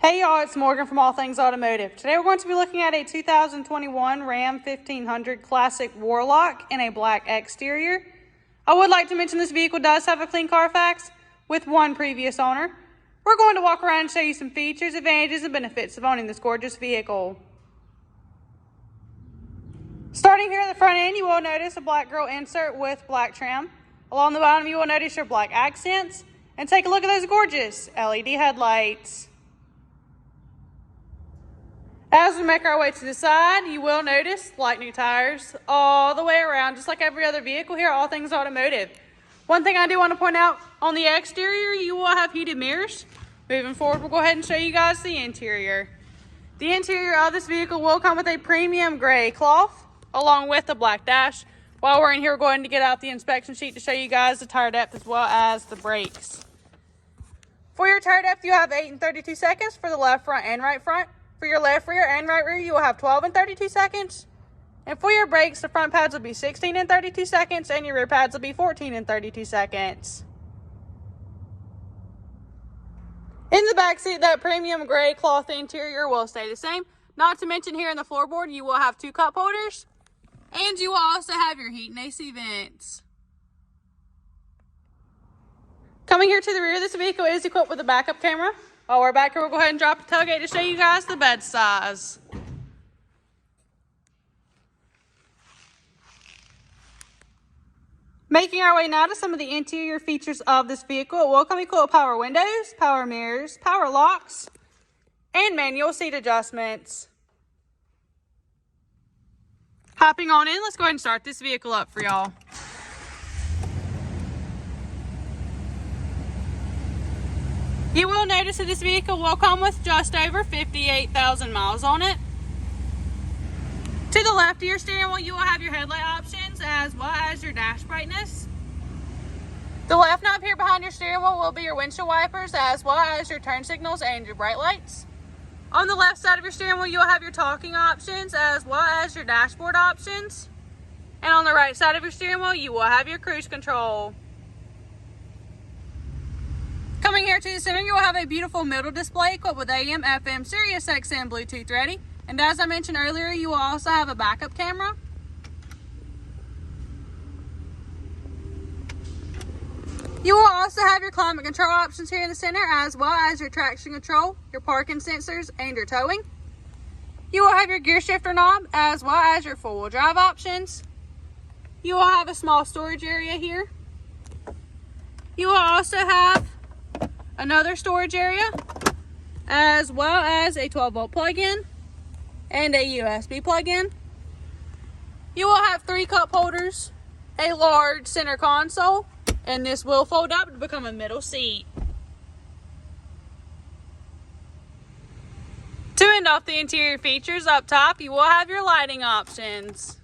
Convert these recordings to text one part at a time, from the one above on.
Hey y'all, it's Morgan from All Things Automotive. Today we're going to be looking at a 2021 Ram 1500 Classic Warlock in a black exterior. I would like to mention this vehicle does have a clean CARFAX with one previous owner. We're going to walk around and show you some features, advantages, and benefits of owning this gorgeous vehicle. Starting here at the front end, you will notice a black grille insert with black trim. Along the bottom, you will notice your black accents. And take a look at those gorgeous LED headlights. As we make our way to the side, you will notice light new tires all the way around, just like every other vehicle here, All Things Automotive. One thing I do want to point out, on the exterior, you will have heated mirrors. Moving forward, we'll go ahead and show you guys the interior. The interior of this vehicle will come with a premium gray cloth, along with a black dash. While we're in here, we're going to get out the inspection sheet to show you guys the tire depth as well as the brakes. For your tire depth, you have 8 and 32 seconds for the left front and right front. For your left rear and right rear, you will have 12 and 32 seconds. And for your brakes, the front pads will be 16 and 32 seconds, and your rear pads will be 14 and 32 seconds. In the back seat, that premium gray cloth interior will stay the same. Not to mention here in the floorboard, you will have 2 cup holders, and you will also have your heat and AC vents. Coming here to the rear, this vehicle is equipped with a backup camera. While we're back here, we'll go ahead and drop the tailgate to show you guys the bed size. Making our way now to some of the interior features of this vehicle. It will come equipped with power windows, power mirrors, power locks, and manual seat adjustments. Hopping on in, let's go ahead and start this vehicle up for y'all. You will notice that this vehicle will come with just over 58,000 miles on it. To the left of your steering wheel, you will have your headlight options as well as your dash brightness. The left knob here behind your steering wheel will be your windshield wipers as well as your turn signals and your bright lights. On the left side of your steering wheel, you will have your talking options as well as your dashboard options. And on the right side of your steering wheel, you will have your cruise control. Coming here to the center, you will have a beautiful middle display equipped with AM, FM, Sirius XM, Bluetooth ready. And as I mentioned earlier, you will also have a backup camera. You will also have your climate control options here in the center, as well as your traction control, your parking sensors, and your towing. You will have your gear shifter knob, as well as your four-wheel drive options. You will have a small storage area here. You will also have another storage area, as well as a 12-volt plug-in and a USB plug-in. You will have 3 cup holders, a large center console, and this will fold up to become a middle seat. To end off the interior features, up top you will have your lighting options.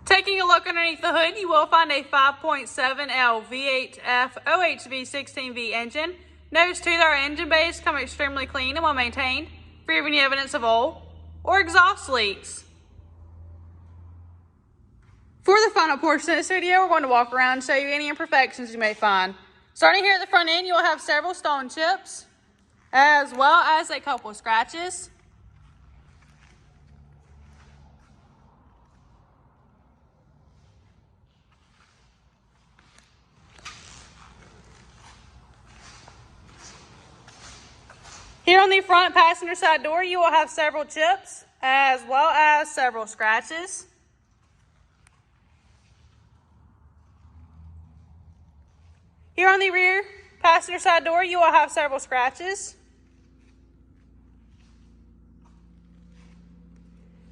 Taking a look underneath the hood, you will find a 5.7L V8F OHV 16V engine. Notice too that our engine bays come extremely clean and well maintained, free of any evidence of oil or exhaust leaks. For the final portion of this video, we're going to walk around and show you any imperfections you may find. Starting here at the front end, you will have several stone chips, as well as a couple of scratches. Here on the front passenger side door, you will have several chips, as well as several scratches. Here on the rear passenger side door, you will have several scratches.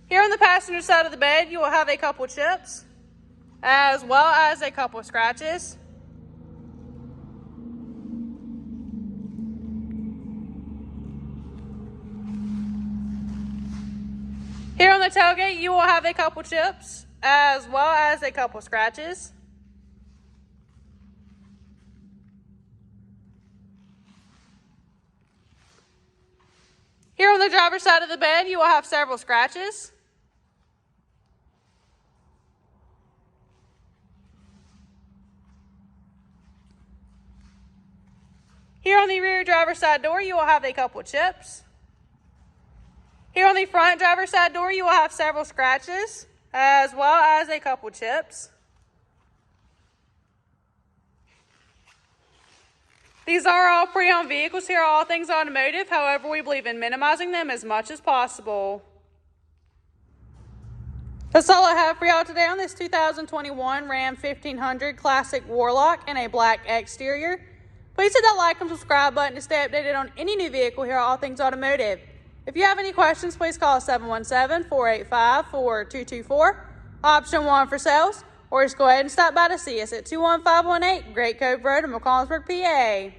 Here on the passenger side of the bed, you will have a couple chips, as well as a couple scratches. Here on the tailgate, you will have a couple chips, as well as a couple scratches. Here on the driver's side of the bed, you will have several scratches. on the rear driver's side door, you will have a couple chips. Here on the front driver's side door, you will have several scratches, as well as a couple chips. These are all pre-owned vehicles here, all things automotive. However, we believe in minimizing them as much as possible. That's all I have for y'all today on this 2021 Ram 1500 Classic Warlock in a black exterior. Please hit that like and subscribe button to stay updated on any new vehicle here at All Things Automotive. If you have any questions, please call 717-485-4224, option 1 for sales, or just go ahead and stop by to see us at 21518 Great Cove Road in McCollumsburg, PA.